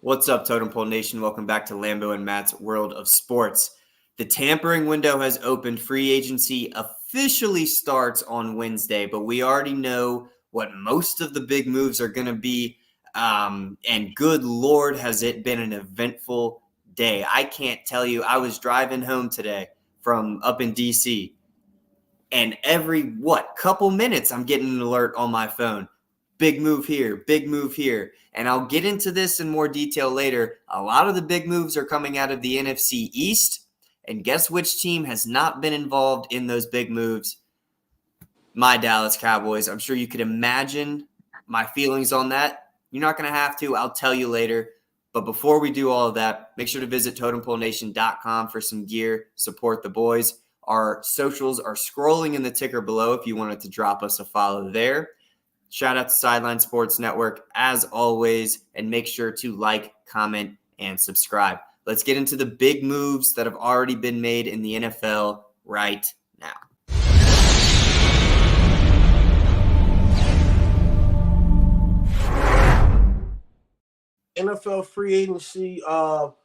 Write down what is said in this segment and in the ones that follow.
What's up, Totem Pole Nation? Welcome back to Lambo and Matt's World of Sports. The tampering window has opened. Free agency officially starts on Wednesday, but we already know what most of the big moves are going to be. And good Lord, has it been an eventful day. I can't tell you. I was driving home today from up in D.C., and every, couple minutes, I'm getting an alert on my phone. Big move here, big move here. And I'll get into this in more detail later. A lot of the big moves are coming out of the NFC East. And guess which team has not been involved in those big moves? My Dallas Cowboys. I'm sure you could imagine my feelings on that. You're not going to have to. I'll tell you later. But before we do all of that, make sure to visit TotemPoleNation.com for some gear. Support the boys. Our socials are scrolling in the ticker below if you wanted to drop us a follow there. Shout out to Sideline Sports Network as always, and make sure to like, comment, and subscribe. Let's get into the big moves that have already been made in the NFL right now. NFL free agency.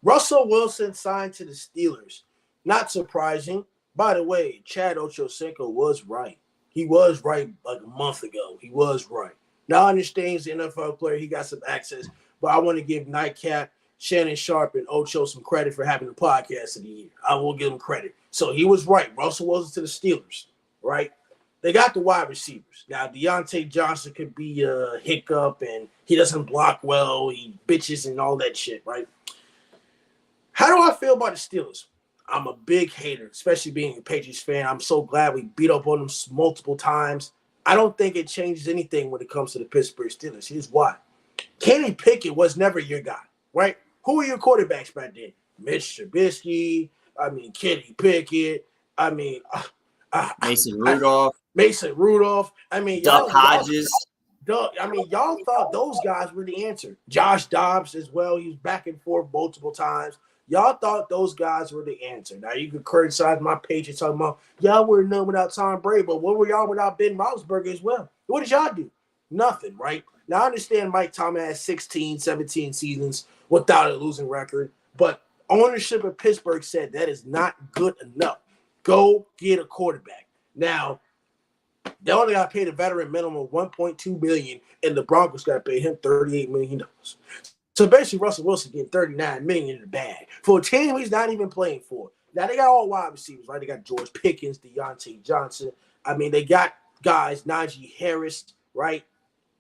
Russell Wilson signed to the Steelers. Not surprising. By the way, Chad Ochocinco was right. He was right like a month ago. He was right. Now I understand he's an NFL player. He got some access. But I want to give Nightcap, Shannon Sharp, and Ocho some credit for having the podcast of the year. I will give them credit. So he was right. Russell Wilson to the Steelers, right? They got the wide receivers. Now, Deontay Johnson could be a hiccup, and he doesn't block well. He bitches and all that shit, right? How do I feel about the Steelers? I'm a big hater, especially being a Patriots fan. I'm so glad we beat up on them multiple times. I don't think it changes anything when it comes to the Pittsburgh Steelers. Here's why. Kenny Pickett was never your guy, right? Who were your quarterbacks back then? Mitch Trubisky, Kenny Pickett, Mason Rudolph. Duck Hodges. Y'all thought those guys were the answer. Josh Dobbs as well. He was back and forth multiple times. Y'all thought those guys were the answer. Now, you could criticize my Patriots talking about, y'all were known without Tom Brady, but what were y'all without Ben Roethlisberger as well? What did y'all do? Nothing, right? Now, I understand Mike Tomlin has 16, 17 seasons without a losing record, but ownership of Pittsburgh said that is not good enough. Go get a quarterback. Now, they only got paid a veteran minimum of $1.2 million, and the Broncos got to pay him $38 million. So basically, Russell Wilson getting $39 million in the bag for a team he's not even playing for. Now, they got all wide receivers, right? They got George Pickens, Deontay Johnson. They got guys, Najee Harris, right?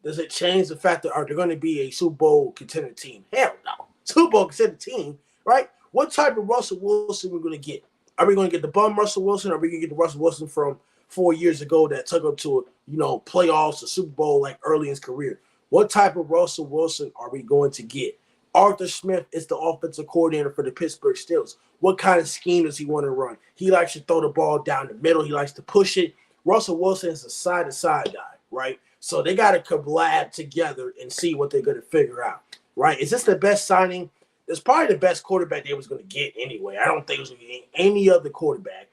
Does it change the fact that are they going to be a Super Bowl contender team? Hell no. Super Bowl contender team, right? What type of Russell Wilson are we going to get? Are we going to get the bum Russell Wilson, or are we going to get the Russell Wilson from 4 years ago that took him to, playoffs, a Super Bowl like early in his career? What type of Russell Wilson are we going to get? Arthur Smith is the offensive coordinator for the Pittsburgh Steelers. What kind of scheme does he want to run? He likes to throw the ball down the middle. He likes to push it. Russell Wilson is a side-to-side guy, right? So they got to collab together and see what they're going to figure out, right? Is this the best signing? It's probably the best quarterback they was going to get anyway. I don't think it was going to get any other quarterback.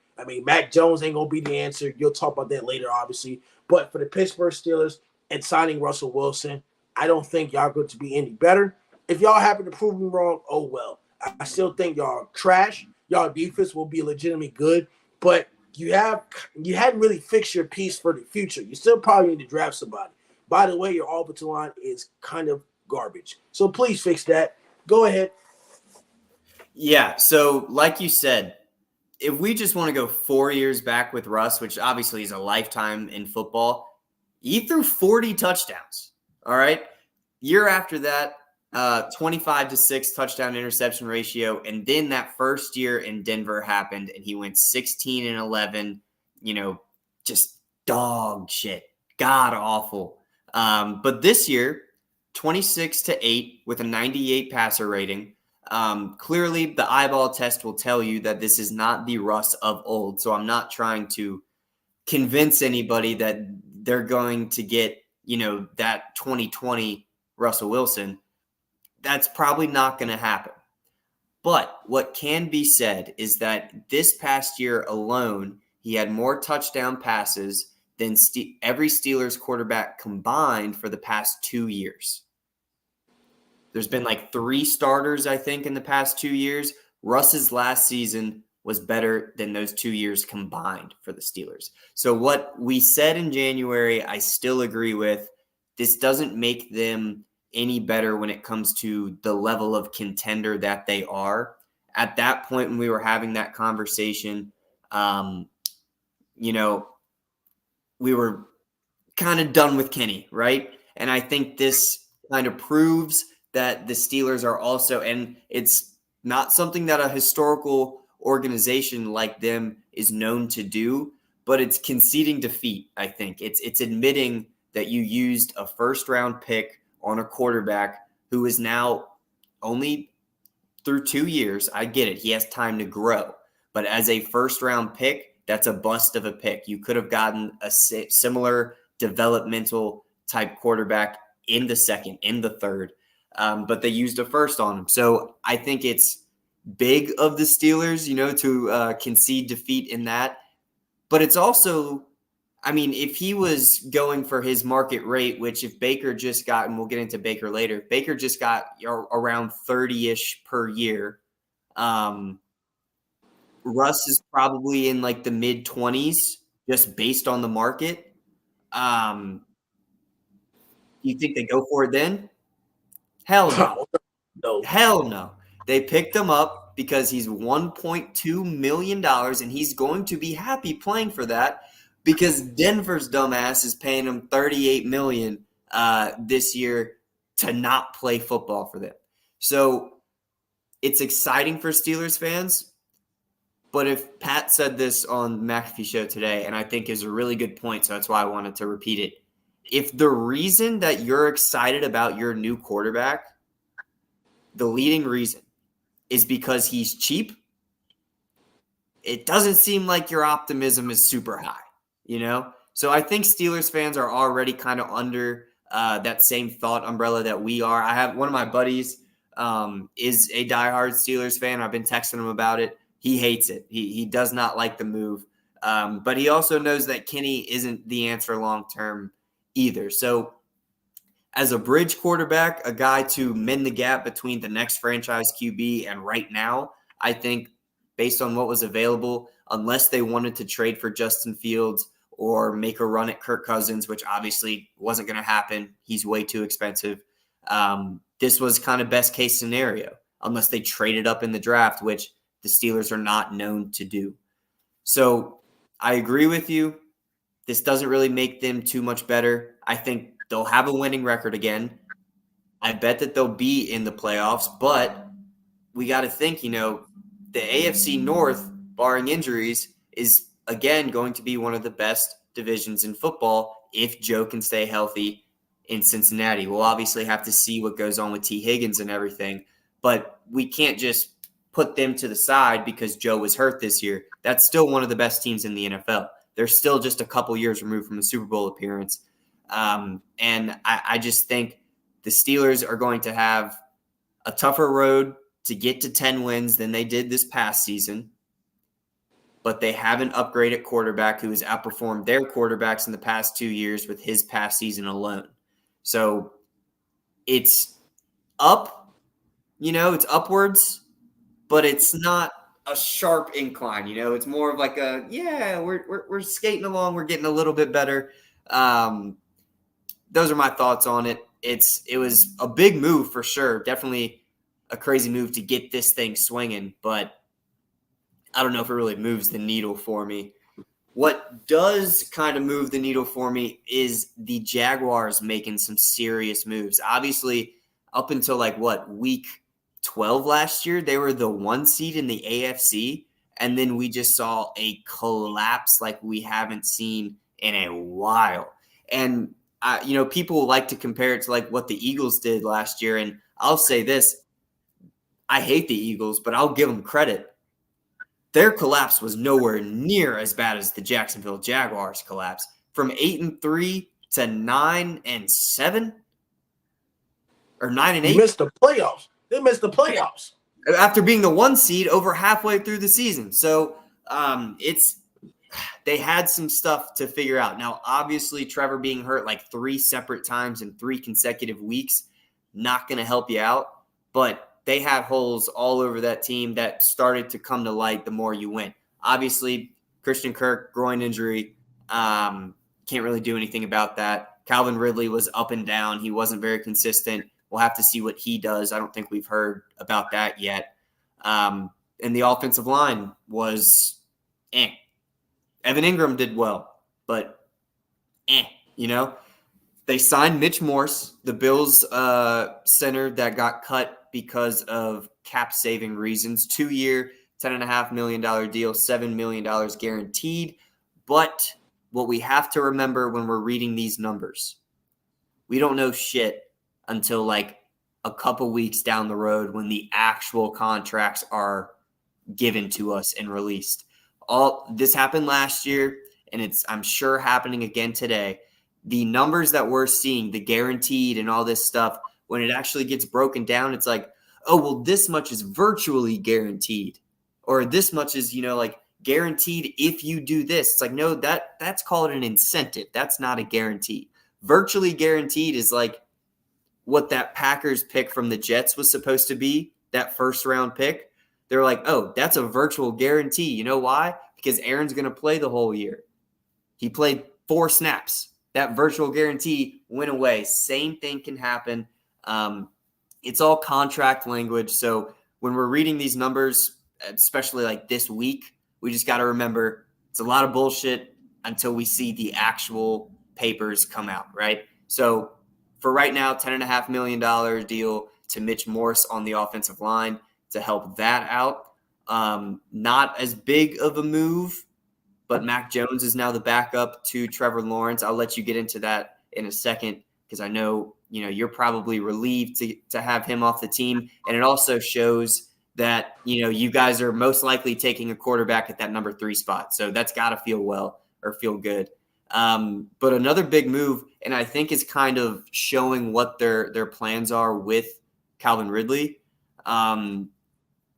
Mac Jones ain't going to be the answer. You'll talk about that later, obviously. But for the Pittsburgh Steelers and signing Russell Wilson, I don't think y'all going to be any better. If y'all happen to prove me wrong, oh well. I still think y'all trash. Y'all defense will be legitimately good. But you hadn't really fixed your piece for the future. You still probably need to draft somebody. By the way, your offensive line is kind of garbage. So please fix that. Go ahead. Yeah, so like you said, if we just want to go 4 years back with Russ, which obviously is a lifetime in football, he threw 40 touchdowns, all right? Year after that, 25-6 touchdown interception ratio, and then that first year in Denver happened, and he went 16-11, just dog shit, god awful. But this year, 26-8 with a 98 passer rating. Clearly, the eyeball test will tell you that this is not the Russ of old. So I'm not trying to convince anybody that they're going to get, that 2020 Russell Wilson. That's probably not going to happen. But what can be said is that this past year alone, he had more touchdown passes than every Steelers quarterback combined for the past 2 years. There's been like 3 starters, I think, in the past 2 years. Russ's last season was better than those 2 years combined for the Steelers. So what we said in January, I still agree with. This doesn't make them any better when it comes to the level of contender that they are. At that point, when we were having that conversation, we were kind of done with Kenny, right? And I think this kind of proves that the Steelers are also, and it's not something that a historical organization like them is known to do, but it's conceding defeat, I think. It's admitting that you used a first-round pick on a quarterback who is now only through 2 years. I get it. He has time to grow. But as a first-round pick, that's a bust of a pick. You could have gotten a similar developmental type quarterback in the second, in the third, but they used a first on him. So I think it's big of the Steelers, to concede defeat in that. But it's also, if he was going for his market rate, which if Baker just got, and we'll get into Baker later, if Baker just got around 30-ish per year, Russ is probably in like the mid-20s just based on the market. Do you think they go for it then? Hell no. No. Hell no. They picked him up because he's $1.2 million, and he's going to be happy playing for that because Denver's dumbass is paying him $38 million this year to not play football for them. So it's exciting for Steelers fans. But if Pat said this on McAfee show today, and I think is a really good point, so that's why I wanted to repeat it. If the reason that you're excited about your new quarterback, the leading reason, is because he's cheap, it doesn't seem like your optimism is super high, So I think Steelers fans are already kind of under that same thought umbrella that we are. I have one of my buddies is a diehard Steelers fan. I've been texting him about it. He hates it. He does not like the move. But he also knows that Kenny isn't the answer long-term either. So as a bridge quarterback, a guy to mend the gap between the next franchise QB and right now, I think based on what was available, unless they wanted to trade for Justin Fields or make a run at Kirk Cousins, which obviously wasn't going to happen. He's way too expensive. This was kind of best case scenario, unless they traded up in the draft, which the Steelers are not known to do. So I agree with you. This doesn't really make them too much better. I think they'll have a winning record again. I bet that they'll be in the playoffs, but we got to think, the AFC North, barring injuries, is again going to be one of the best divisions in football if Joe can stay healthy in Cincinnati. We'll obviously have to see what goes on with T. Higgins and everything, but we can't just put them to the side because Joe was hurt this year. That's still one of the best teams in the NFL. They're still just a couple years removed from a Super Bowl appearance. And I just think the Steelers are going to have a tougher road to get to 10 wins than they did this past season. But they have an upgraded quarterback who has outperformed their quarterbacks in the past 2 years with his past season alone. So it's up, it's upwards, but it's not a sharp incline. It's more of like we're skating along. We're getting a little bit better. Those are my thoughts on it. It was a big move for sure. Definitely a crazy move to get this thing swinging, but I don't know if it really moves the needle for me. What does kind of move the needle for me is the Jaguars making some serious moves. Obviously, up until week 12 last year, they were the 1 seed in the AFC, and then we just saw a collapse like we haven't seen in a while. And people like to compare it to what the Eagles did last year, and I'll say this: I hate the Eagles, but I'll give them credit. Their collapse was nowhere near as bad as the Jacksonville Jaguars collapse. From 8-3 to 9-7, or 9-8. They missed the playoffs. After being the 1 seed over halfway through the season. So they had some stuff to figure out. Now, obviously, Trevor being hurt 3 separate times in 3 consecutive weeks, not going to help you out, but they had holes all over that team that started to come to light the more you went. Obviously, Christian Kirk, groin injury, can't really do anything about that. Calvin Ridley was up and down. He wasn't very consistent. We'll have to see what he does. I don't think we've heard about that yet. And the offensive line was Evan Ingram did well, but They signed Mitch Morse, the Bills center that got cut because of cap-saving reasons. 2-year, $10.5 million deal, $7 million guaranteed. But what we have to remember when we're reading these numbers, we don't know shit until like a couple weeks down the road when the actual contracts are given to us and released. All this happened last year, and it's, I'm sure, happening again today. The numbers that we're seeing, the guaranteed and all this stuff, when it actually gets broken down, it's like, oh, well, this much is virtually guaranteed, or this much is, guaranteed if you do this. It's like, no, that's called an incentive. That's not a guarantee. Virtually guaranteed is like what that Packers pick from the Jets was supposed to be, that first round pick. They're like, oh, that's a virtual guarantee. You know why? Because Aaron's going to play the whole year. He played 4 snaps. That virtual guarantee went away. Same thing can happen. It's all contract language. So when we're reading these numbers, especially like this week, we just got to remember it's a lot of bullshit until we see the actual papers come out, right? So for right now, $10.5 million deal to Mitch Morse on the offensive line to help that out. Not as big of a move, but Mac Jones is now the backup to Trevor Lawrence. I'll let you get into that in a second because I know, you're probably relieved to have him off the team. And it also shows that, you guys are most likely taking a quarterback at that number 3 spot. So that's got to feel good. But another big move, and I think is kind of showing what their plans are with Calvin Ridley.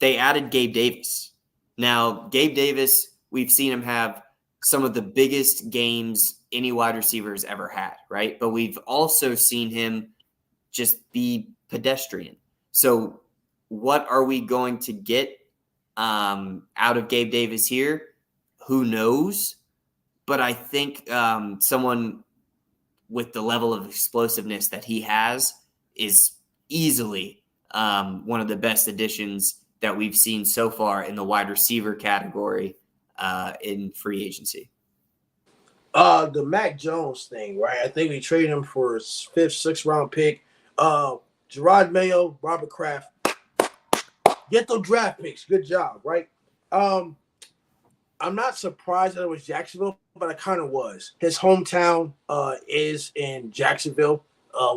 They added Gabe Davis. Now, Gabe Davis, we've seen him have some of the biggest games any wide receiver has ever had, right? But we've also seen him just be pedestrian. So what are we going to get out of Gabe Davis here? Who knows? But I think someone with the level of explosiveness that he has is easily one of the best additions that we've seen so far in the wide receiver category in free agency. The Mac Jones thing, right? I think we traded him for a 5th, 6th round pick. Gerard Mayo, Robert Kraft. Get those draft picks. Good job, right? I'm not surprised that it was Jacksonville, but I kind of was. His hometown is in Jacksonville.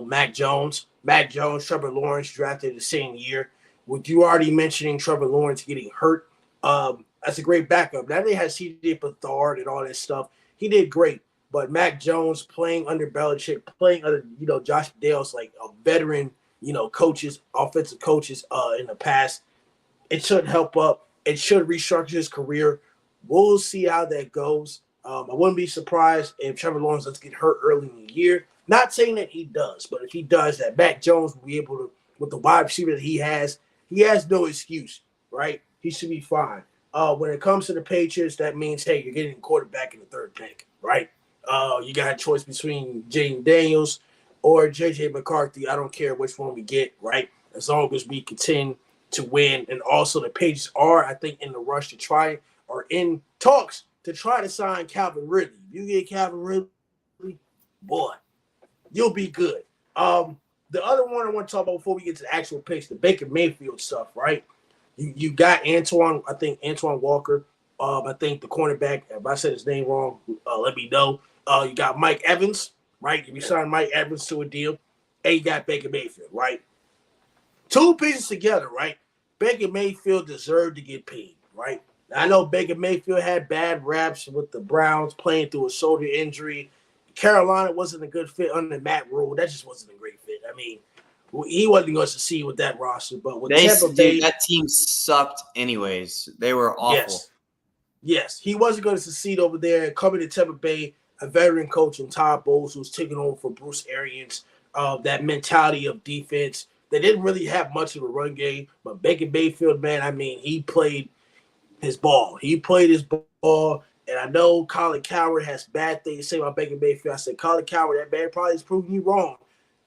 Mac Jones, Trevor Lawrence drafted the same year. With you already mentioning Trevor Lawrence getting hurt, that's a great backup. Now they had C.J. Beathard and all that stuff. He did great, but Mac Jones playing under Belichick, playing under Josh Dale's like a veteran, coaches, offensive coaches in the past, it should help up. It should restructure his career. We'll see how that goes. I wouldn't be surprised if Trevor Lawrence does get hurt early in the year. Not saying that he does, but if he does, that Mac Jones will be able to, with the wide receiver that he has no excuse, right? He should be fine. When it comes to the Patriots, that means, hey, you're getting a quarterback in the 3rd pick, right? You got a choice between Jaden Daniels or J.J. McCarthy. I don't care which one we get, right? As long as we continue to win. And also the Patriots are, I think, in the rush to try or in talks to try to sign Calvin Ridley. If you get Calvin Ridley, boy, you'll be good. The other one I want to talk about before we get to the actual picks, the Baker Mayfield stuff, right? You got Antoine Walker. I think the cornerback, if I said his name wrong, let me know. You got Mike Evans, right? You signed Mike Evans to a deal. And you got Baker Mayfield, right? 2 pieces together, right? Baker Mayfield deserved to get paid, right? I know Baker Mayfield had bad raps with the Browns playing through a shoulder injury. Carolina wasn't a good fit under Matt Rule. That just wasn't a great fit. I mean, he wasn't going to succeed with that roster, but with Tampa Bay, that team sucked anyways. They were awful. Yes, he wasn't going to succeed over there. Coming to Tampa Bay, a veteran coach in Todd Bowles, who's taking over for Bruce Arians. that mentality of defense. They didn't really have much of a run game, but Baker Mayfield, man, I mean, he played his ball. He played his ball. And I know Colin Cowherd has bad things to say about Baker Mayfield. I said, Colin Cowherd, that man probably is proving you wrong.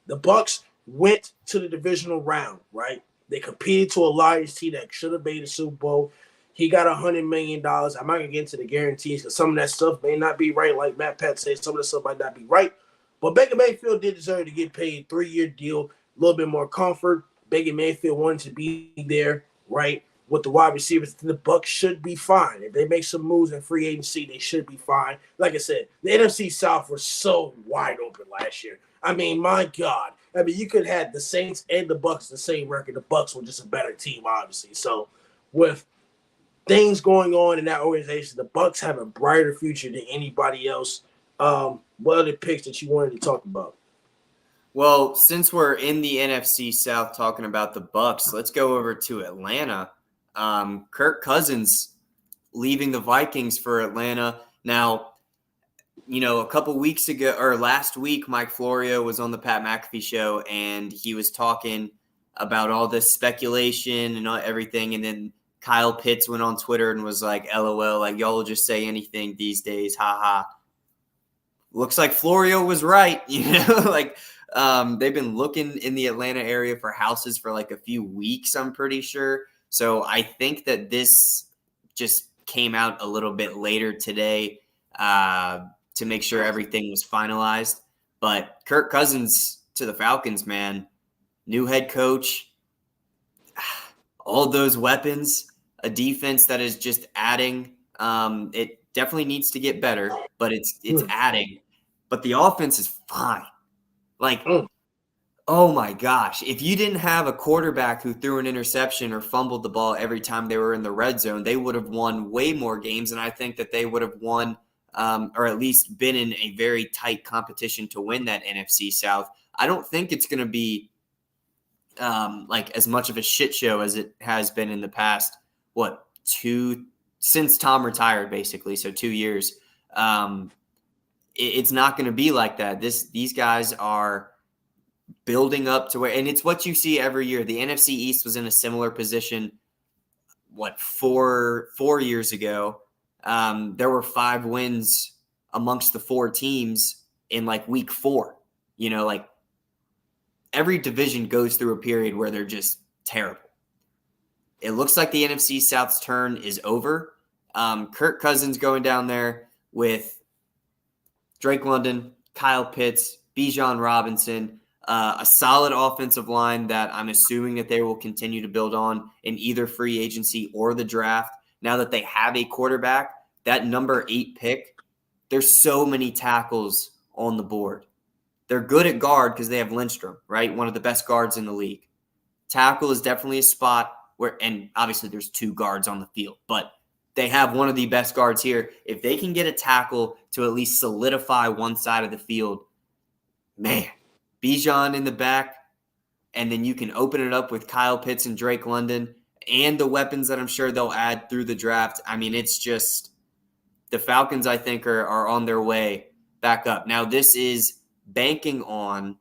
The Bucs went to the divisional round, right? They competed to a Lions team that should have made the Super Bowl. He got $100 million. I'm not going to get into the guarantees because some of that stuff may not be right. Like Matt Pat said, some of the stuff might not be right. But Baker Mayfield did deserve to get paid a 3-year deal, a little bit more comfort. Baker Mayfield wanted to be there, right, with the wide receivers. The Bucs should be fine. If they make some moves in free agency, they should be fine. Like I said, the NFC South was so wide open last year. I mean, my God. I mean, you could have the Saints and the Bucs the same record. The Bucs were just a better team, obviously. So with things going on in that organization, the Bucs have a brighter future than anybody else. What other picks that you wanted to talk about? Well, since we're in the NFC South talking about the Bucs, let's go over to Atlanta. Kirk Cousins leaving the Vikings for Atlanta. Now, a couple weeks ago or last week, Mike Florio was on the Pat McAfee show and he was talking about all this speculation and everything. And then Kyle Pitts went on Twitter and was like, LOL, like y'all will just say anything these days. Ha ha. Looks like Florio was right. They've been looking in the Atlanta area for houses for like a few weeks, I'm pretty sure. So I think that this just came out a little bit later today to make sure everything was finalized. But Kirk Cousins to the Falcons, man, new head coach, all those weapons, a defense that is just adding. It definitely needs to get better, but it's adding. But the offense is fine. Oh my gosh. If you didn't have a quarterback who threw an interception or fumbled the ball every time they were in the red zone, they would have won way more games. And I think that they would have won or at least been in a very tight competition to win that NFC South. I don't think it's going to be as much of a shit show as it has been in the past, since Tom retired, basically. So 2 years. It's not going to be like that. These guys are building up to where, and it's what you see every year. The NFC East was in a similar position, 4 years ago. There were 5 wins amongst the 4 teams in week 4. Every division goes through a period where they're just terrible. It looks like the NFC South's turn is over. Kirk Cousins going down there with Drake London, Kyle Pitts, Bijan Robinson, a solid offensive line that I'm assuming that they will continue to build on in either free agency or the draft. Now that they have a quarterback, that number 8 pick, there's so many tackles on the board. They're good at guard because they have Lindstrom, right? One of the best guards in the league. Tackle is definitely a spot where, and obviously there's 2 guards on the field, but they have one of the best guards here. If they can get a tackle to at least solidify one side of the field, man, Bijan in the back, and then you can open it up with Kyle Pitts and Drake London and the weapons that I'm sure they'll add through the draft. I mean, it's just the Falcons, I think, are on their way back up. Now, this is banking on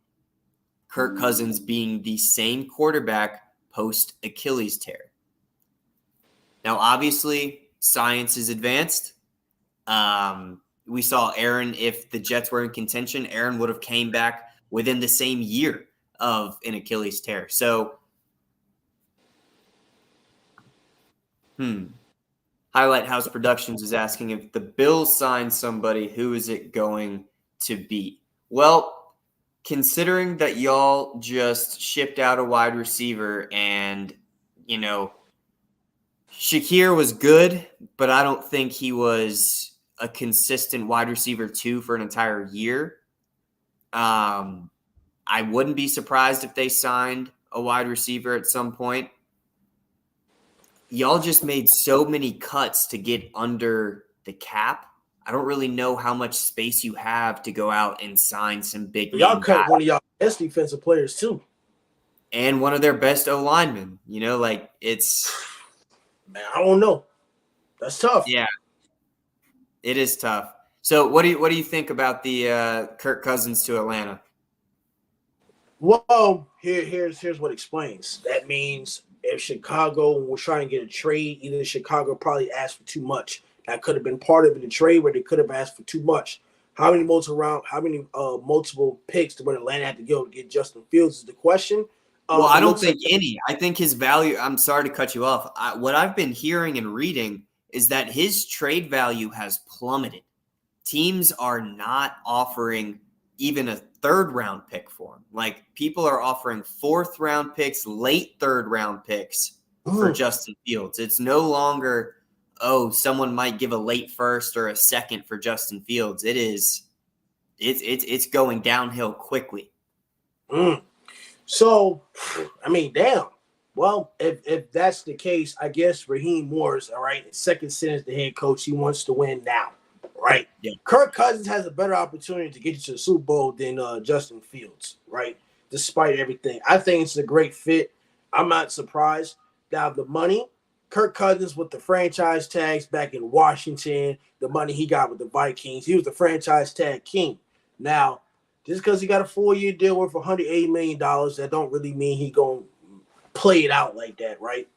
Kirk Cousins being the same quarterback post Achilles tear. Now, obviously, science is advanced. We saw Aaron, if the Jets were in contention, Aaron would have came back within the same year of an Achilles tear. So, Highlight House Productions is asking if the Bills sign somebody, who is it going to be? Well, considering that y'all just shipped out a wide receiver and, Shakir was good, but I don't think he was a consistent wide receiver 2 for an entire year. I wouldn't be surprised if they signed a wide receiver at some point. Y'all just made so many cuts to get under the cap. I don't really know how much space you have to go out and sign some big name Y'all cut guys. one of y'all best defensive players too. And one of their best O-linemen. It's... Man, I don't know. That's tough. Yeah, it is tough. So what do you think about the Kirk Cousins to Atlanta? Well, here's what explains. That means if Chicago was trying to get a trade, either Chicago probably asked for too much. That could have been part of the trade where they could have asked for too much. How many multiple picks would Atlanta have to go to get Justin Fields is the question. Well, I It don't looks think like any. I think his value. I'm sorry to cut you off. What I've been hearing and reading is that his trade value has plummeted. Teams are not offering even a third round pick for him. Like people are offering fourth round picks, late third round picks for Justin Fields. It's no longer, oh, someone might give a late first or a second for Justin Fields. It's going downhill quickly. So, I mean, damn. Well, if that's the case, I guess Raheem Morris, all right, second stint as the head coach, he wants to win now, right? Yeah. Kirk Cousins has a better opportunity to get you to the Super Bowl than Justin Fields, right? Despite everything, I think it's a great fit. I'm not surprised. Now the money, Kirk Cousins with the franchise tags back in Washington, the money he got with the Vikings, he was the franchise tag king. Now, just because he got a 4-year deal worth $180 million, that don't really mean he gonna play it out like that, right?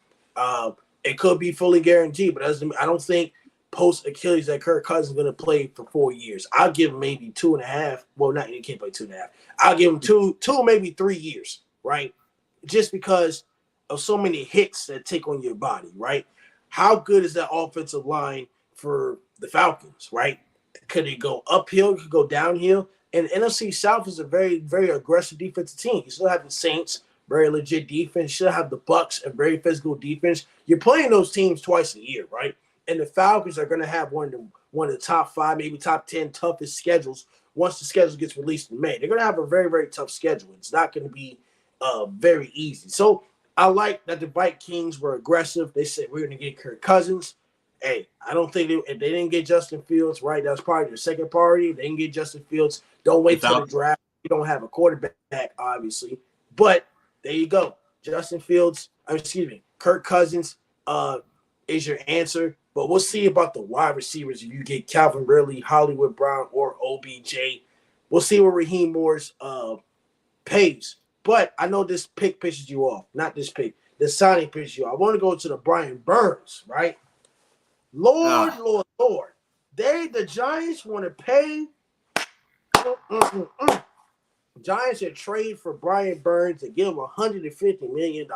It could be fully guaranteed, but I don't think post Achilles that Kirk Cousins is going to play for 4 years. I'll give him maybe 2.5. Well, not you can't play 2.5. I'll give him two, maybe 3 years, right? Just because of so many hits that take on your body, right? How good is that offensive line for the Falcons, right? Could it go uphill? Could it go downhill? And NFC South is a very, very aggressive defensive team. You still have the Saints, very legit defense. You still have the Bucks, a very physical defense. You're playing those teams twice a year, right? And the Falcons are going to have one of the top 5, maybe top 10 toughest schedules once the schedule gets released in May. They're going to have a very, very tough schedule. It's not going to be very easy. So I like that the Vikings were aggressive. They said, we're going to get Kirk Cousins. Hey, I don't think if they didn't get Justin Fields, right, that was probably their second priority. If they didn't get Justin Fields, don't wait till the draft. You don't have a quarterback, obviously. But there you go. Kirk Cousins is your answer. But we'll see about the wide receivers if you get Calvin Ridley, Hollywood Brown, or OBJ. We'll see what Raheem Morris pays. But I know this pick pisses you off. Not this pick. The signing pisses you off. I want to go to the Brian Burns, right? Lord. The Giants want to pay. Giants should trade for Brian Burns and give him $150 million.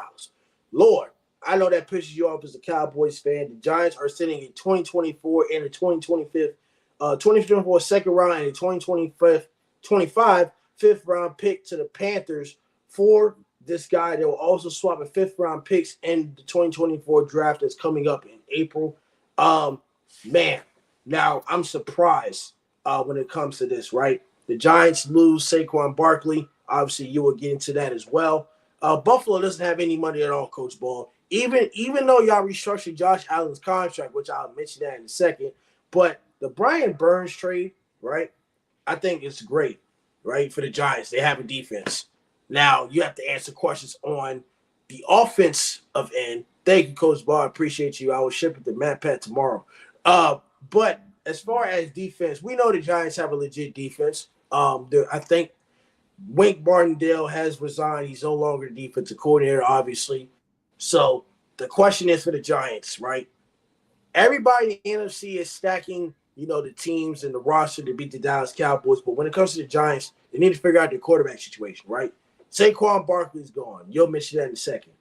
Lord, I know that pisses you off as a Cowboys fan. The Giants are sending a 2024 and a 2024 second round and a 2025 fifth round pick to the Panthers for this guy. They will also swap a fifth round picks in the 2024 draft that's coming up in April. Man, now I'm surprised when it comes to this, right? The Giants lose Saquon Barkley. Obviously, you will get into that as well. Buffalo doesn't have any money at all, Coach Ball. Even though y'all restructured Josh Allen's contract, which I'll mention that in a second, but the Brian Burns trade, right? I think it's great, right, for the Giants. They have a defense. Now you have to answer questions on the offense of end. Thank you, Coach Ball. I appreciate you. I will ship it to Matt Pat tomorrow. But as far as defense, we know the Giants have a legit defense. I think Wink Martindale has resigned. He's no longer the defensive coordinator, obviously. So the question is for the Giants, right? Everybody in the NFC is stacking, the teams and the roster to beat the Dallas Cowboys. But when it comes to the Giants, they need to figure out their quarterback situation, right? Saquon Barkley is gone. You'll mention that in a second.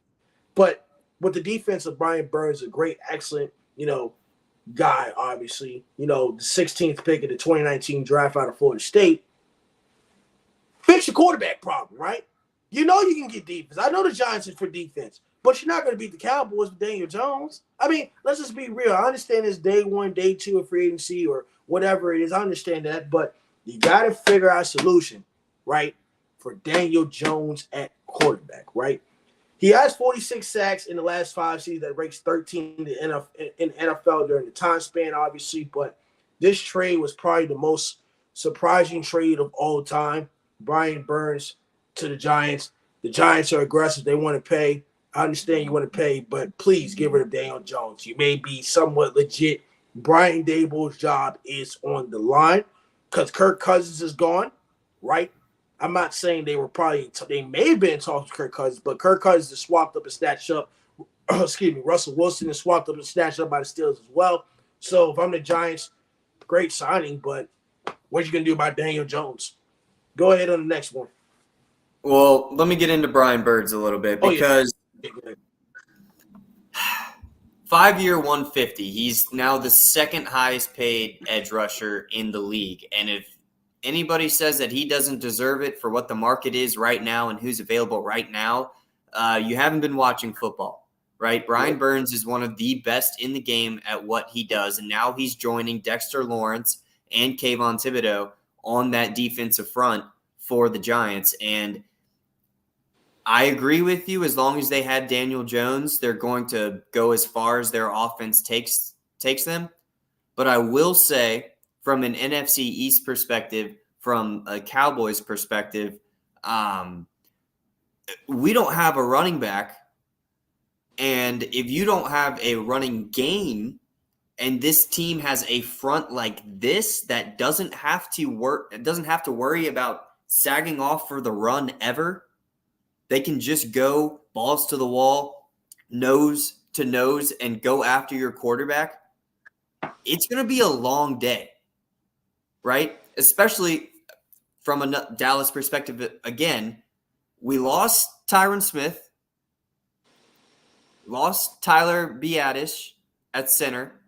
But with the defense of Brian Burns, a great, excellent, guy, obviously, the 16th pick of the 2019 draft out of Florida State. Fix your quarterback problem, right? You can get defense. I know the Giants is for defense, but you're not going to beat the Cowboys with Daniel Jones. I mean, let's just be real. I understand it's day 1, day 2 of free agency or whatever it is. I understand that, but you got to figure out a solution, right, for Daniel Jones at quarterback, right? He has 46 sacks in the last 5 seasons. That ranks 13 in NFL during the time span, obviously. But this trade was probably the most surprising trade of all time. Brian Burns to the Giants. The Giants are aggressive. They want to pay. I understand you want to pay, but please get rid of Daniel Jones. You may be somewhat legit. Brian Daboll's job is on the line because Kirk Cousins is gone, right? I'm not saying they may have been in talks with Kirk Cousins, but Kirk Cousins is swapped up and snatched up. Excuse me, Russell Wilson is swapped up and snatched up by the Steelers as well. So if I'm the Giants, great signing, but what you gonna do about Daniel Jones? Go ahead on the next one. Well, let me get into Brian Birds a little bit because 5-year 150. He's now the second highest paid edge rusher in the league. And if anybody says that he doesn't deserve it for what the market is right now and who's available right now, you haven't been watching football, right? Brian Burns is one of the best in the game at what he does. And now he's joining Dexter Lawrence and Kayvon Thibodeau on that defensive front for the Giants. And I agree with you. As long as they had Daniel Jones, they're going to go as far as their offense takes them. But I will say, from an NFC East perspective, from a Cowboys perspective, we don't have a running back. And if you don't have a running game, and this team has a front like this that doesn't have to worry about sagging off for the run ever. They can just go balls to the wall, nose to nose, and go after your quarterback. It's going to be a long day, right? Especially from a Dallas perspective. Again, we lost Tyron Smith, lost Tyler Biadasz at center.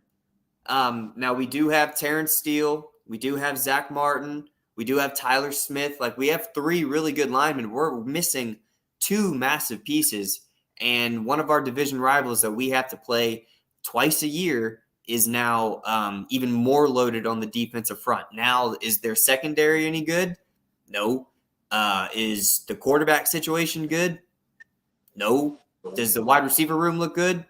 Now we do have Terrence Steele. We do have Zach Martin. We do have Tyler Smith. Like, we have 3 really good linemen. We're missing 2 massive pieces, and one of our division rivals that we have to play twice a year is now even more loaded on the defensive front. Now, is their secondary any good? No. Is the quarterback situation good? No. Does the wide receiver room look good?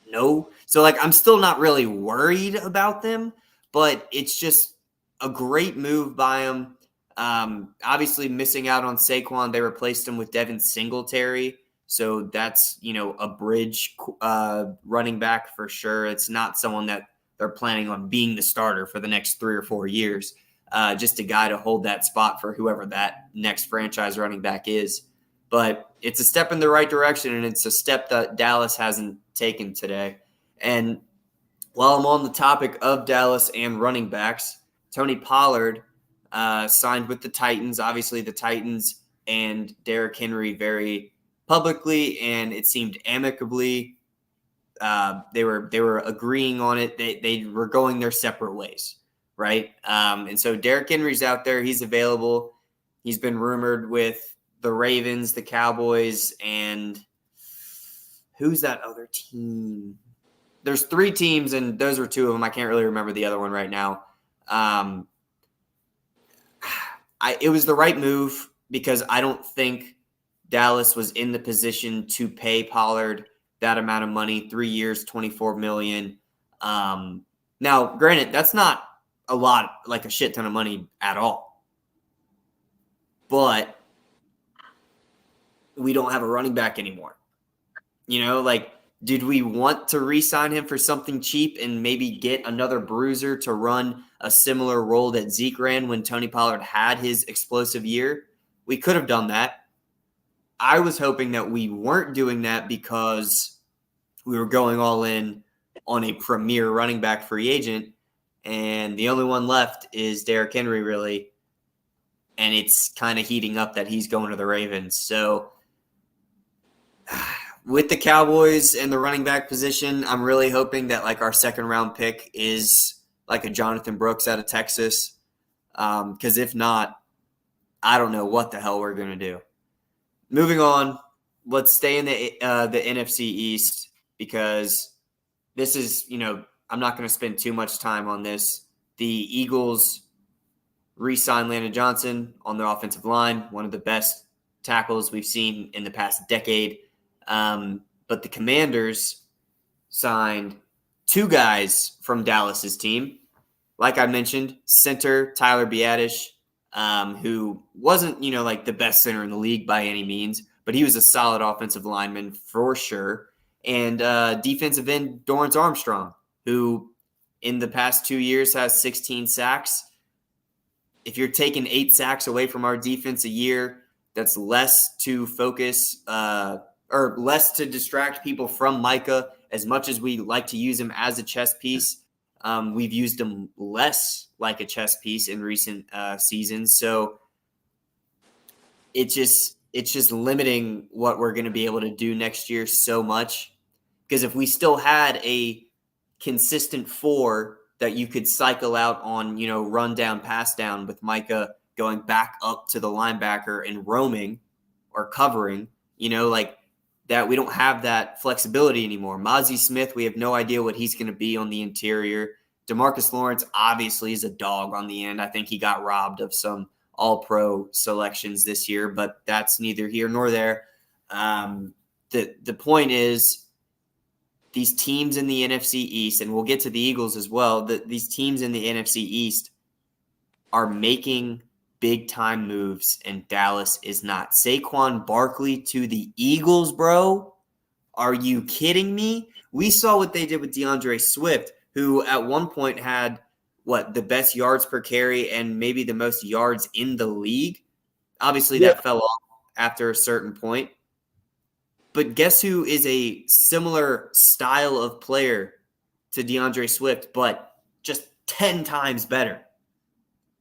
No. So, I'm still not really worried about them, but it's just a great move by them. Obviously missing out on Saquon, they replaced him with Devin Singletary. So that's, a bridge running back for sure. It's not someone that they're planning on being the starter for the next 3 or 4 years. Just a guy to hold that spot for whoever that next franchise running back is. But it's a step in the right direction, and it's a step that Dallas hasn't taken today. And while I'm on the topic of Dallas and running backs, Tony Pollard signed with the Titans. Obviously, the Titans and Derrick Henry very publicly, and it seemed amicably. They were agreeing on it. They were going their separate ways, right? And so Derrick Henry's out there. He's available. He's been rumored with the Ravens, the Cowboys, and who's that other team? There's 3 teams, and those are 2 of them. I can't really remember the other one right now. It was the right move because I don't think Dallas was in the position to pay Pollard that amount of money, 3 years, $24 million. Now, granted, that's not a lot, like a shit ton of money at all. But we don't have a running back anymore. Did we want to re-sign him for something cheap and maybe get another bruiser to run a similar role that Zeke ran when Tony Pollard had his explosive year? We could have done that. I was hoping that we weren't doing that because we were going all in on a premier running back free agent, and the only one left is Derrick Henry, really, and it's kind of heating up that he's going to the Ravens. So with the Cowboys and the running back position, I'm really hoping that our second round pick is like a Jonathan Brooks out of Texas. Because if not, I don't know what the hell we're going to do. Moving on, let's stay in the NFC East because this is, I'm not going to spend too much time on this. The Eagles re-signed Landon Johnson on the offensive line, one of the best tackles we've seen in the past decade. But the Commanders signed 2 guys from Dallas's team. Like I mentioned, center Tyler Biadasz, who wasn't, the best center in the league by any means, but he was a solid offensive lineman for sure. And defensive end Dorrance Armstrong, who in the past 2 years has 16 sacks. if you're taking 8 sacks away from our defense a year, that's less to focus or less to distract people from Micah. As much as we like to use him as a chess piece, we've used him less like a chess piece in recent seasons. So it's just limiting what we're going to be able to do next year so much. Because if we still had a consistent 4 that you could cycle out on, run down, pass down with Micah going back up to the linebacker and roaming or covering, like that, we don't have that flexibility anymore. Mozzie Smith, we have no idea what he's going to be on the interior. DeMarcus Lawrence obviously is a dog on the end. I think he got robbed of some all-pro selections this year, but that's neither here nor there. The point is, these teams in the NFC East, and we'll get to the Eagles as well, these teams in the NFC East are making big-time moves, and Dallas is not. Saquon Barkley to the Eagles, bro? Are you kidding me? We saw what they did with DeAndre Swift, who at one point had, the best yards per carry and maybe the most yards in the league. Obviously, that fell off after a certain point. But guess who is a similar style of player to DeAndre Swift, but just 10 times better?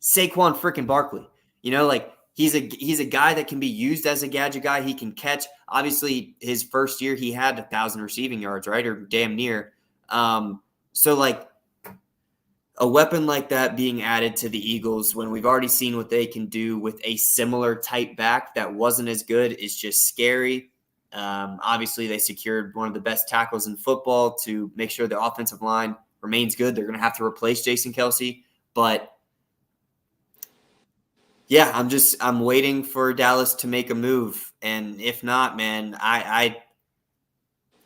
Saquon freaking Barkley. He's a guy that can be used as a gadget guy. He can catch. Obviously, his first year, he had 1,000 receiving yards, right? Or damn near. So, a weapon like that being added to the Eagles when we've already seen what they can do with a similar type back that wasn't as good is just scary. Obviously, they secured one of the best tackles in football to make sure the offensive line remains good. They're going to have to replace Jason Kelce. But, yeah, I'm waiting for Dallas to make a move. And if not, man, I'd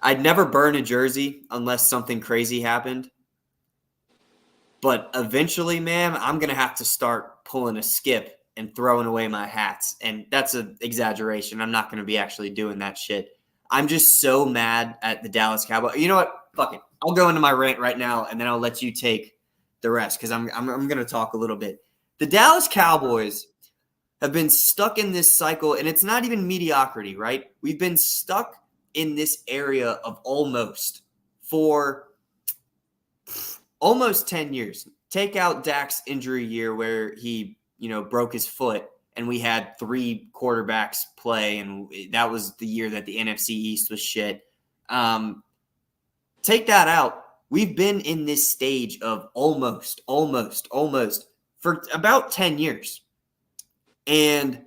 never burn a jersey unless something crazy happened. But eventually, man, I'm going to have to start pulling a Skip and throwing away my hats. And that's an exaggeration. I'm not going to be actually doing that shit. I'm just so mad at the Dallas Cowboys. You know what? Fuck it. I'll go into my rant right now, and then I'll let you take the rest because I'm going to talk a little bit. The Dallas Cowboys have been stuck in this cycle, and it's not even mediocrity, right? We've been stuck in this area of almost for almost 10 years. Take out Dak's injury year where he broke his foot and we had 3 quarterbacks play, and that was the year that the NFC East was shit. Take that out. We've been in this stage of almost for about 10 years. And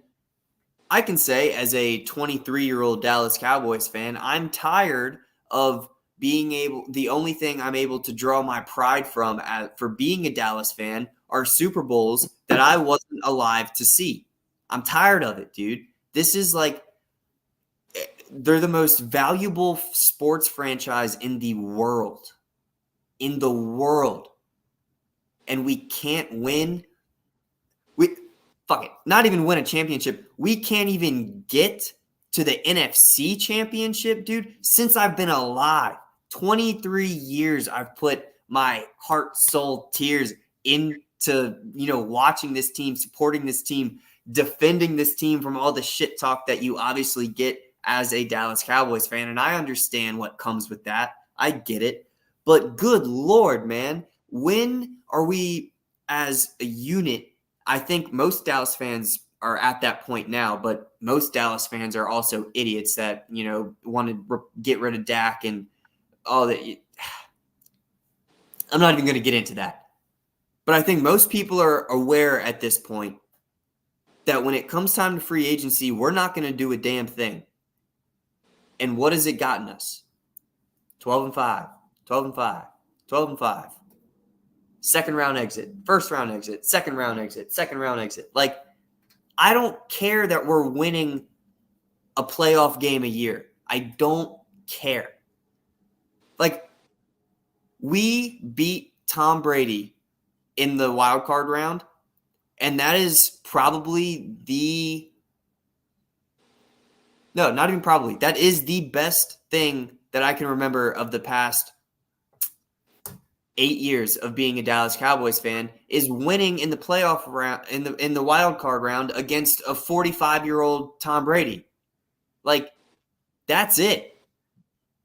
I can say as a 23-year-old Dallas Cowboys fan, I'm tired of the only thing I'm able to draw my pride from for being a Dallas fan are Super Bowls that I wasn't alive to see. I'm tired of it, dude. This is they're the most valuable sports franchise in the world. And we can't win. Not even win a championship. We can't even get to the NFC championship, dude, since I've been alive. 23 years I've put my heart, soul, tears into, watching this team, supporting this team, defending this team from all the shit talk that you obviously get as a Dallas Cowboys fan. And I understand what comes with that. I get it. But good Lord, man, when are we as a unit? I think most Dallas fans are at that point now, but most Dallas fans are also idiots that, want to get rid of Dak and all that. I'm not even going to get into that. But I think most people are aware at this point that when it comes time to free agency, we're not going to do a damn thing. And what has it gotten us? 12-5, 12-5, 12-5. Second round exit, first round exit, second round exit, second round exit. I don't care that we're winning a playoff game a year. I don't care. We beat Tom Brady in the wild card round, and that is probably not even probably. That is the best thing that I can remember of the past 8 years of being a Dallas Cowboys fan is winning in the playoff round in the wild card round against a 45-year-old Tom Brady. Like, that's it.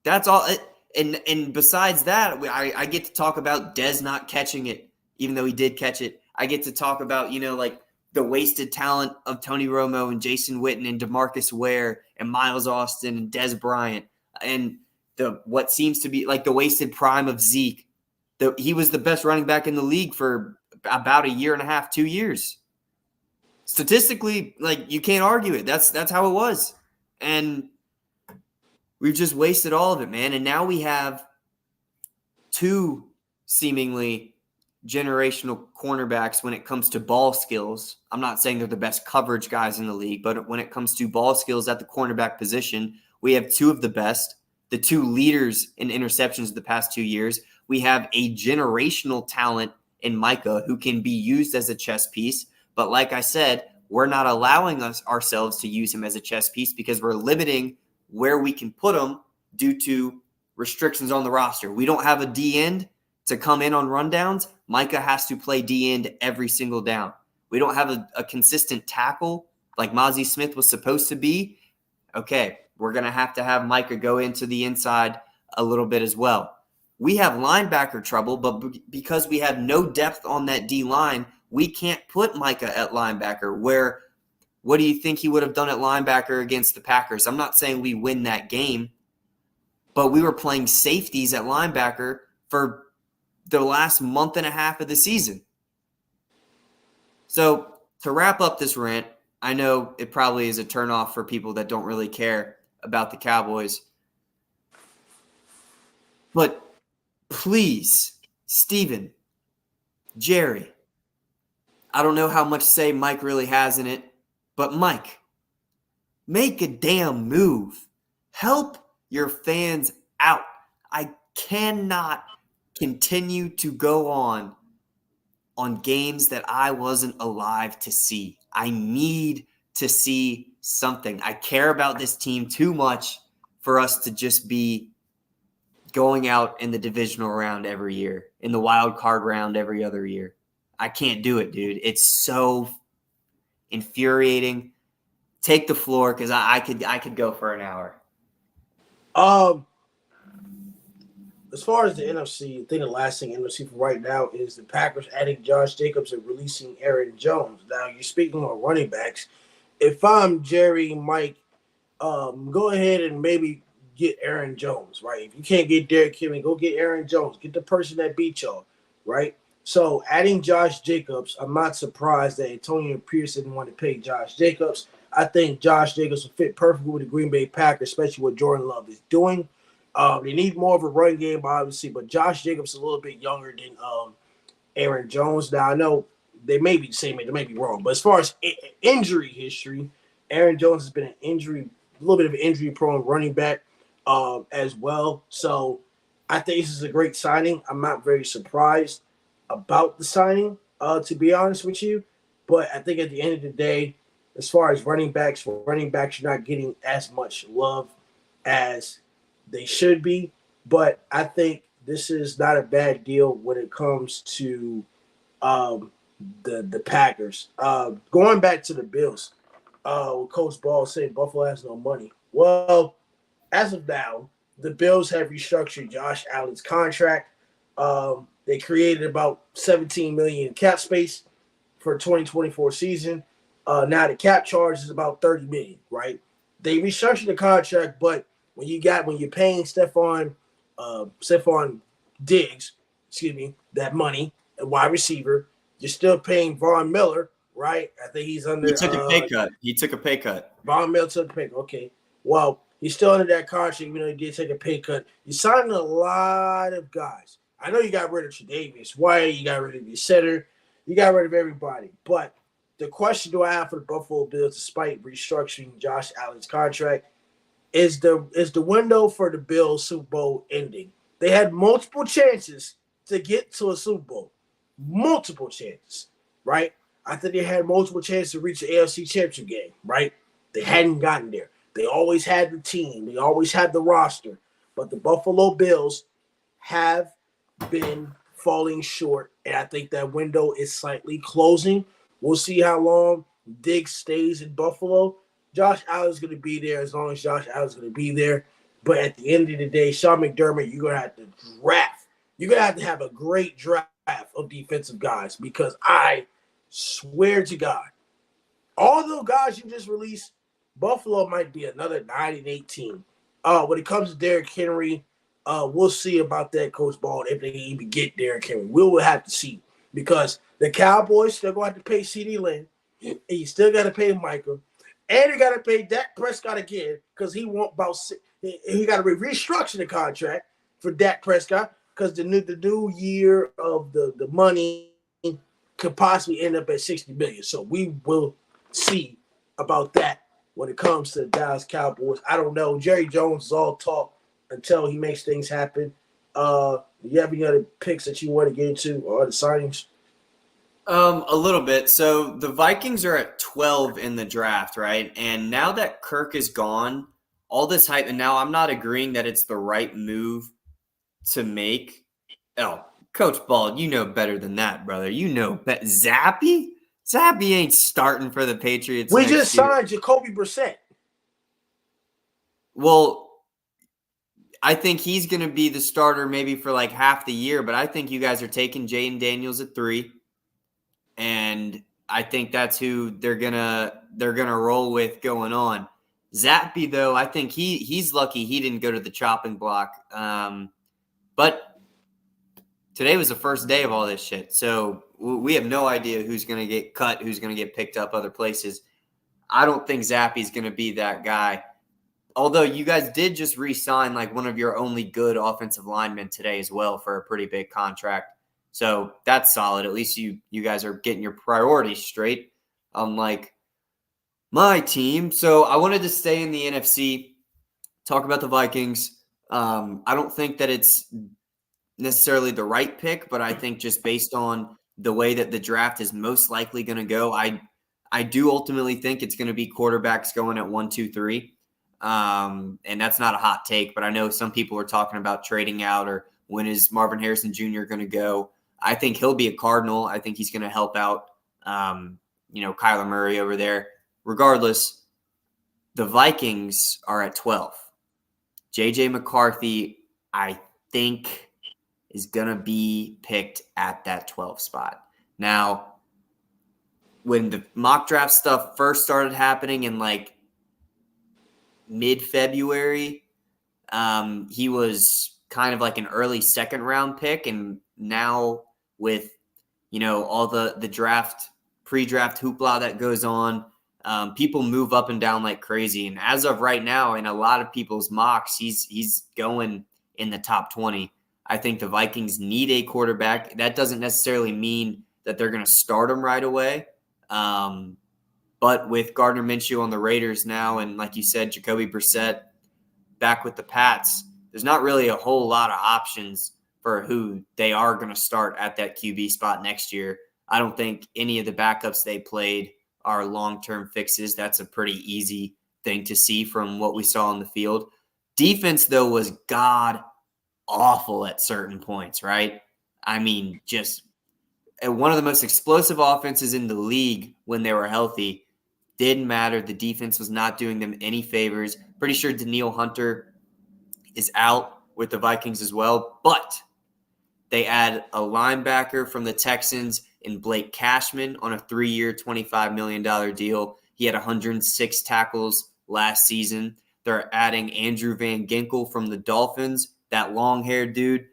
That's all. And besides that, I get to talk about Dez not catching it, even though he did catch it. I get to talk about, like the wasted talent of Tony Romo and Jason Witten and DeMarcus Ware and Miles Austin and Dez Bryant and what seems to be like the wasted prime of Zeke. He was the best running back in the league for about a year and a half, 2 years. Statistically, like, you can't argue it. That's how it was. And we've just wasted all of it, man. And now we have two seemingly generational cornerbacks when it comes to ball skills. I'm not saying they're the best coverage guys in the league, but when it comes to ball skills at the cornerback position, we have two of the best, the two leaders in interceptions the past 2 years. We have a generational talent in Micah who can be used as a chess piece. But like I said, we're not allowing ourselves to use him as a chess piece because we're limiting where we can put him due to restrictions on the roster. We don't have a D end to come in on rundowns. Micah has to play D end every single down. We don't have a consistent tackle like Mozzie Smith was supposed to be. Okay, we're going to have Micah go into the inside a little bit as well. We have linebacker trouble, but because we have no depth on that D line, we can't put Micah at linebacker. What do you think he would have done at linebacker against the Packers? I'm not saying we win that game, but we were playing safeties at linebacker for the last month and a half of the season. So to wrap up this rant, I know it probably is a turnoff for people that don't really care about the Cowboys, but please, Steven, Jerry, I don't know how much say Mike really has in it, but Mike, make a damn move. Help your fans out. I cannot continue to go on games that I wasn't alive to see. I need to see something. I care about this team too much for us to just be going out in the divisional round every year, in the wild card round every other year. I can't do it, dude. It's so infuriating. Take the floor because I could go for an hour. As far as the NFC, I think the last thing NFC for right now is the Packers adding Josh Jacobs and releasing Aaron Jones. Now, you're speaking on running backs. If I'm Jerry, Mike, go ahead and maybe get Aaron Jones, right? If you can't get Derrick Henry, go get Aaron Jones. Get the person that beat y'all, right? So adding Josh Jacobs, I'm not surprised that Antonio Pierce didn't want to pay Josh Jacobs. I think Josh Jacobs will fit perfectly with the Green Bay Packers, especially what Jordan Love is doing. They need more of a run game, obviously, but Josh Jacobs is a little bit younger than Aaron Jones. Now, I know they may be the same, they may be wrong, but as far as injury history, Aaron Jones has been a little bit of an injury-prone running back as well. So I think this is a great signing. I'm not very surprised about the signing, to be honest with you. But I think at the end of the day, as far as running backs, you're not getting as much love as they should be. But I think this is not a bad deal when it comes to the Packers. Going back to the Bills, Coach Ball said Buffalo has no money. Well, as of now, the Bills have restructured Josh Allen's contract. They created about $17 million in cap space for 2024 season. Now the cap charge is about $30 million, right? They restructured the contract, but when you're paying Stephon Diggs, that money, a wide receiver, you're still paying Von Miller, right? I think he's under. He took a pay cut. Von Miller took a pay cut. Okay, well, he's still under that contract, even though he did take a pay cut. You signed a lot of guys. I know you got rid of Tre'Davious White, you got rid of your center, you got rid of everybody. But the question do I have for the Buffalo Bills, despite restructuring Josh Allen's contract, is the window for the Bills Super Bowl ending? They had multiple chances to get to a Super Bowl. Multiple chances, right? I think they had multiple chances to reach the AFC Championship game, right? They hadn't gotten there. They always had the team. They always had the roster. But the Buffalo Bills have been falling short, and I think that window is slightly closing. We'll see how long Diggs stays in Buffalo. Josh Allen's going to be there as long as Josh Allen's going to be there. But at the end of the day, Sean McDermott, you're going to have to draft. You're going to have a great draft of defensive guys because I swear to God, all those guys you just released, Buffalo might be another 9-18. When it comes to Derrick Henry, we'll see about that, Coach Ball, if they even get Derrick Henry. We will have to see because the Cowboys still going to have to pay CeeDee Lamb, and you still got to pay Michael, and you got to pay Dak Prescott again because he got to restructure the contract for Dak Prescott because the new year of the money could possibly end up at $60 million. So we will see about that when it comes to the Dallas Cowboys. I don't know. Jerry Jones is all talk until he makes things happen. Do you have any other picks that you want to get into or other signings? A little bit. So the Vikings are at 12 in the draft, right? And now that Kirk is gone, all this hype, and now I'm not agreeing that it's the right move to make. Oh, Coach Ball, you know better than that, brother. You know Zappy? Zappy ain't starting for the Patriots. We just signed Jacoby Brissett. Well, I think he's going to be the starter maybe for like half the year, but I think you guys are taking Jaden Daniels at 3. And I think that's who they're gonna roll with going on. Zappy, though, I think he's lucky he didn't go to the chopping block. But today was the first day of all this shit, so we have no idea who's going to get cut, who's going to get picked up other places. I don't think Zappy's going to be that guy. Although you guys did just re-sign like one of your only good offensive linemen today as well for a pretty big contract. So that's solid. At least you guys are getting your priorities straight, unlike my team. So I wanted to stay in the NFC, talk about the Vikings. I don't think that it's necessarily the right pick, but I think just based on the way that the draft is most likely going to go, I do ultimately think it's going to be quarterbacks going at 1, 2, 3. And that's not a hot take, but I know some people are talking about trading out or when is Marvin Harrison Jr. going to go. I think he'll be a Cardinal. I think he's going to help out, Kyler Murray over there. Regardless, the Vikings are at 12. J.J. McCarthy, I think, is going to be picked at that 12 spot. Now, when the mock draft stuff first started happening in like mid-February, he was kind of like an early second round pick. And now with, all the draft, pre-draft hoopla that goes on, people move up and down like crazy. And as of right now, in a lot of people's mocks, he's going in the top 20. I think the Vikings need a quarterback. That doesn't necessarily mean that they're going to start him right away. But with Gardner Minshew on the Raiders now, and like you said, Jacoby Brissett back with the Pats, there's not really a whole lot of options for who they are going to start at that QB spot next year. I don't think any of the backups they played are long-term fixes. That's a pretty easy thing to see from what we saw on the field. Defense, though, was god-awful at certain points, right? I mean, just one of the most explosive offenses in the league when they were healthy. Didn't matter. The defense was not doing them any favors. Pretty sure Danielle Hunter is out with the Vikings as well, but they add a linebacker from the Texans in Blake Cashman on a 3-year, $25 million deal. He had 106 tackles last season. They're adding Andrew Van Ginkel from the Dolphins, that long-haired dude,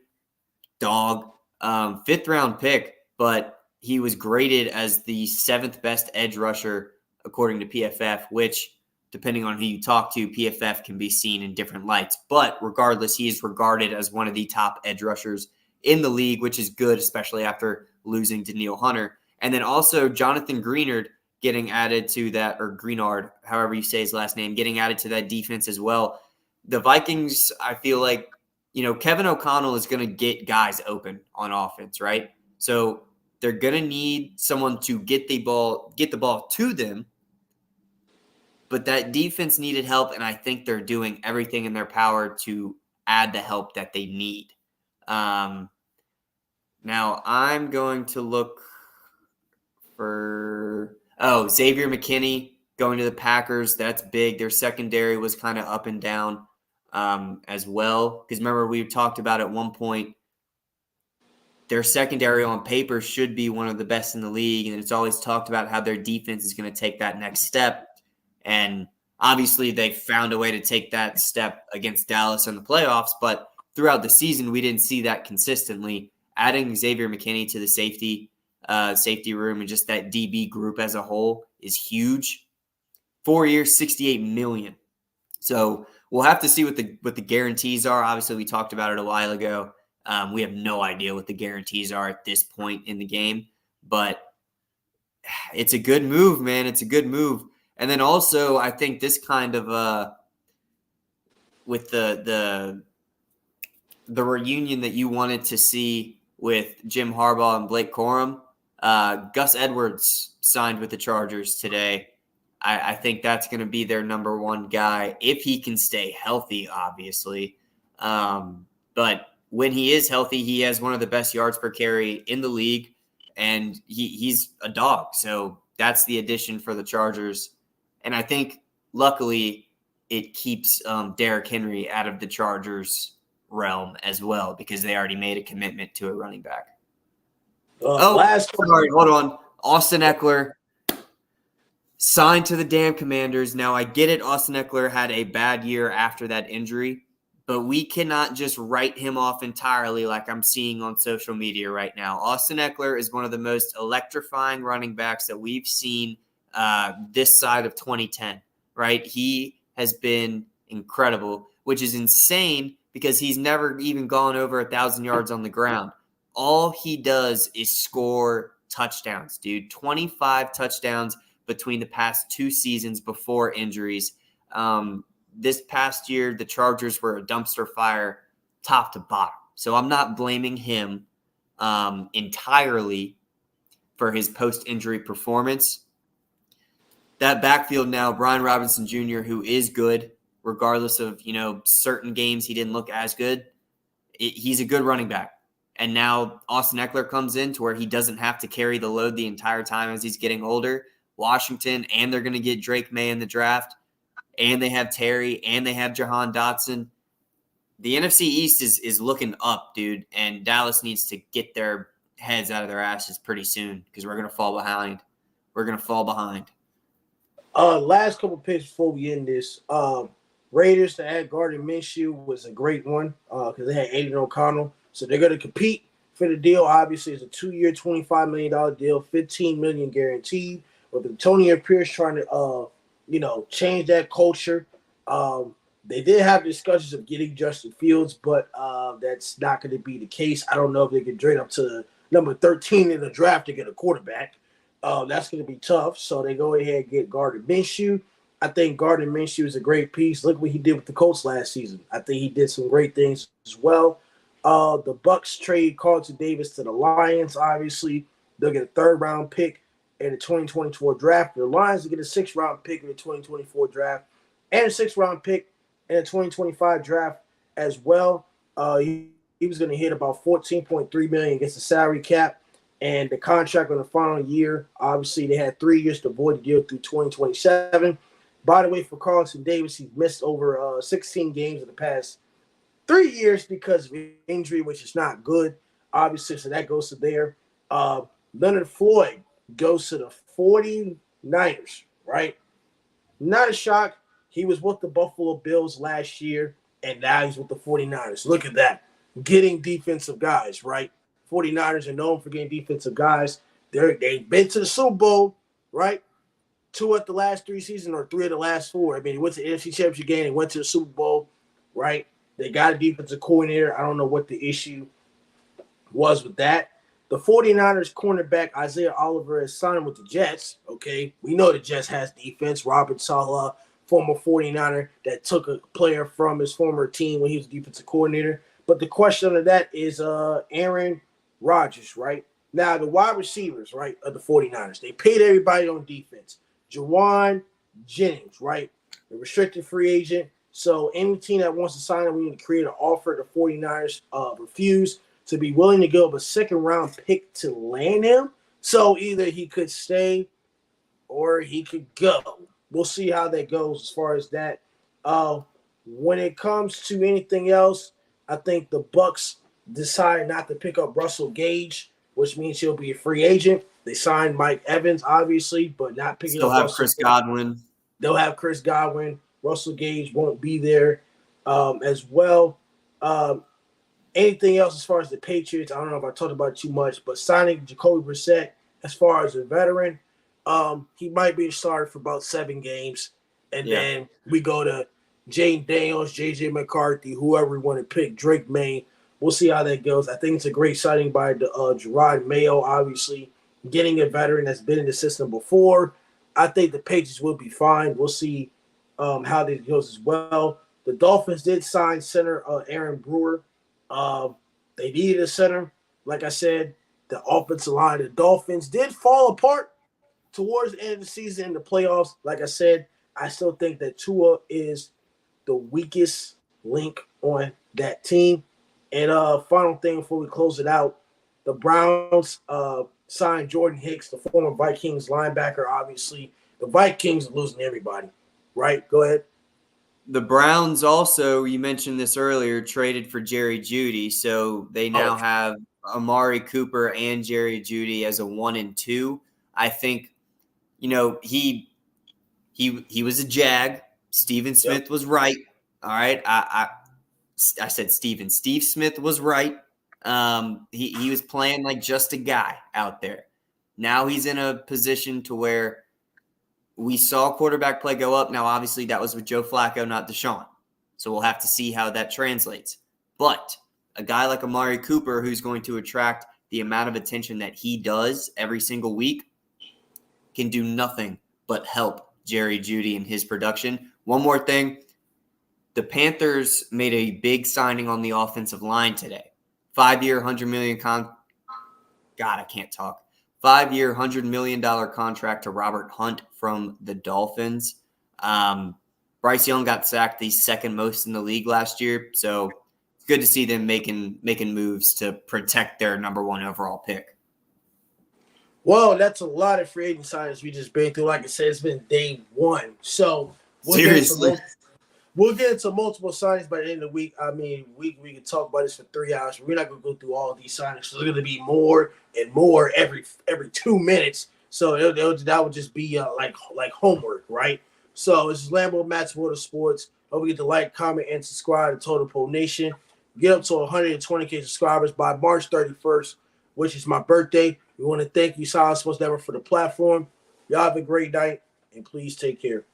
dog, 5th-round pick, but he was graded as the 7th best edge rusher according to PFF, which, depending on who you talk to, PFF can be seen in different lights. But regardless, he is regarded as one of the top edge rushers in the league, which is good, especially after losing Danielle Hunter. And then also Jonathan Greenard getting added to that, or Greenard, however you say his last name, getting added to that defense as well. The Vikings, I feel like, Kevin O'Connell is going to get guys open on offense, right? So they're going to need someone to get the ball to them. But that defense needed help, and I think they're doing everything in their power to add the help that they need. Now I'm going to look for Xavier McKinney going to the Packers. That's big. Their secondary was kind of up and down as well. Because remember, we talked about at one point, their secondary on paper should be one of the best in the league. And it's always talked about how their defense is going to take that next step. And obviously, they found a way to take that step against Dallas in the playoffs. But throughout the season, we didn't see that consistently. Adding Xavier McKinney to the safety room and just that DB group as a whole is huge. 4 years, $68 million. So we'll have to see what the guarantees are. Obviously, we talked about it a while ago. We have no idea what the guarantees are at this point in the game, but it's a good move, man. It's a good move. And then also, I think this kind of with the reunion that you wanted to see with Jim Harbaugh and Blake Corum, Gus Edwards signed with the Chargers today. I think that's going to be their number one guy if he can stay healthy, obviously. But when he is healthy, he has one of the best yards per carry in the league, and he's a dog. So that's the addition for the Chargers. And I think, luckily, it keeps Derrick Henry out of the Chargers' realm as well because they already made a commitment to a running back. Hold on. Austin Eckler signed to the damn Commanders. Now, I get it. Austin Eckler had a bad year after that injury, but we cannot just write him off entirely like I'm seeing on social media right now. Austin Eckler is one of the most electrifying running backs that we've seen this side of 2010, right? He has been incredible, which is insane because he's never even gone over 1,000 yards on the ground. All he does is score touchdowns, dude. 25 touchdowns between the past 2 seasons before injuries. This past year, the Chargers were a dumpster fire top to bottom. So I'm not blaming him entirely for his post-injury performance. That backfield now, Brian Robinson Jr., who is good, regardless of, certain games he didn't look as good. He's a good running back. And now Austin Eckler comes in to where he doesn't have to carry the load the entire time as he's getting older. Washington, and they're going to get Drake May in the draft, and they have Terry, and they have Jahan Dotson. The NFC East is looking up, dude, and Dallas needs to get their heads out of their asses pretty soon because we're going to fall behind. We're going to fall behind. Last couple picks before we end this. Raiders to add Gardner Minshew was a great one because they had Aiden O'Connell. So they're going to compete for the deal. Obviously, it's a 2-year, $25 million deal, $15 million guaranteed. With Antonio Pierce trying to, change that culture. They did have discussions of getting Justin Fields, but that's not going to be the case. I don't know if they can trade up to number 13 in the draft to get a quarterback. That's going to be tough. So they go ahead and get Gardner Minshew. I think Gardner Minshew is a great piece. Look what he did with the Colts last season. I think he did some great things as well. The Bucs trade Carlton Davis to the Lions. Obviously, they'll get a 3rd-round pick in the 2024 draft. The Lions will get a 6th-round pick in the 2024 draft and a 6th-round pick in the 2025 draft as well. He was going to hit about $14.3 million against the salary cap. And the contract on the final year, obviously, they had 3 years to avoid the deal through 2027. By the way, for Carlton Davis, he's missed over 16 games in the past 3 years because of injury, which is not good, obviously. So that goes to there. Leonard Floyd goes to the 49ers, right? Not a shock. He was with the Buffalo Bills last year, and now he's with the 49ers. Look at that. Getting defensive guys, right? 49ers are known for getting defensive guys. They've been to the Super Bowl, right? 2 of the last 3 seasons or 3 of the last 4. I mean, he went to the NFC Championship game and went to the Super Bowl, right? They got a defensive coordinator. I don't know what the issue was with that. The 49ers cornerback Isaiah Oliver is signed with the Jets, okay? We know the Jets has defense. Robert Saleh, former 49er that took a player from his former team when he was defensive coordinator. But the question under that is Aaron Rodgers, right? Now, the wide receivers, right, of the 49ers, they paid everybody on defense. Jawan Jennings, right, the restricted free agent. So any team that wants to sign him, we need to create an offer. The 49ers refuse. to be willing to give up a second-round pick to land him. So either he could stay or he could go. We'll see how that goes as far as that. When it comes to anything else, I think the Bucks decided not to pick up Russell Gage, which means he'll be a free agent. They signed Mike Evans, obviously, but not picking Still up have Russell Chris Gage. Godwin. They'll have Chris Godwin. Russell Gage won't be there as well. Anything else as far as the Patriots, I don't know if I talked about it too much, but signing Jacoby Brissett as far as a veteran, he might be a starter for about 7 games. And then we go to Jaden Daniels, J.J. McCarthy, whoever we want to pick, Drake May. We'll see how that goes. I think it's a great signing by Gerard Mayo, obviously, getting a veteran that's been in the system before. I think the Patriots will be fine. We'll see how this goes as well. The Dolphins did sign center Aaron Brewer. They needed a center. Like I said, the offensive line of the Dolphins did fall apart towards the end of the season in the playoffs. Like I said, I still think that Tua is the weakest link on that team. And final thing before we close it out, the Browns signed Jordan Hicks, the former Vikings linebacker. Obviously, the Vikings are losing everybody, right? Go ahead. The Browns also, you mentioned this earlier, traded for Jerry Jeudy. So they now have Amari Cooper and Jerry Jeudy as a 1 and 2. I think, he was a Jag. Steven Smith was right. All right. I said Steven. Steve Smith was right. He was playing like just a guy out there. Now he's in a position to where we saw quarterback play go up. Now, obviously, that was with Joe Flacco, not Deshaun. So we'll have to see how that translates. But a guy like Amari Cooper, who's going to attract the amount of attention that he does every single week, can do nothing but help Jerry Jeudy in his production. One more thing. The Panthers made a big signing on the offensive line today. 5-year, $100 million God, I can't talk. 5-year, $100 million contract to Robert Hunt from the Dolphins. Bryce Young got sacked the second most in the league last year, so it's good to see them making moves to protect their number 1 overall pick. Well, that's a lot of free agent signings we just been through. Like I said, it's been day 1. So Seriously. We'll get into multiple signings by the end of the week. I mean, we can talk about this for 3 hours. We're not going to go through all of these signings. So there's going to be more and more every 2 minutes. So that would just be like homework, right? So this is Lambo, Matt's World of Sports. Don't forget to like, comment, and subscribe to Total Pole Nation. Get up to 120K subscribers by March 31st, which is my birthday. We want to thank you, Silent Sports Network, for the platform. Y'all have a great night, and please take care.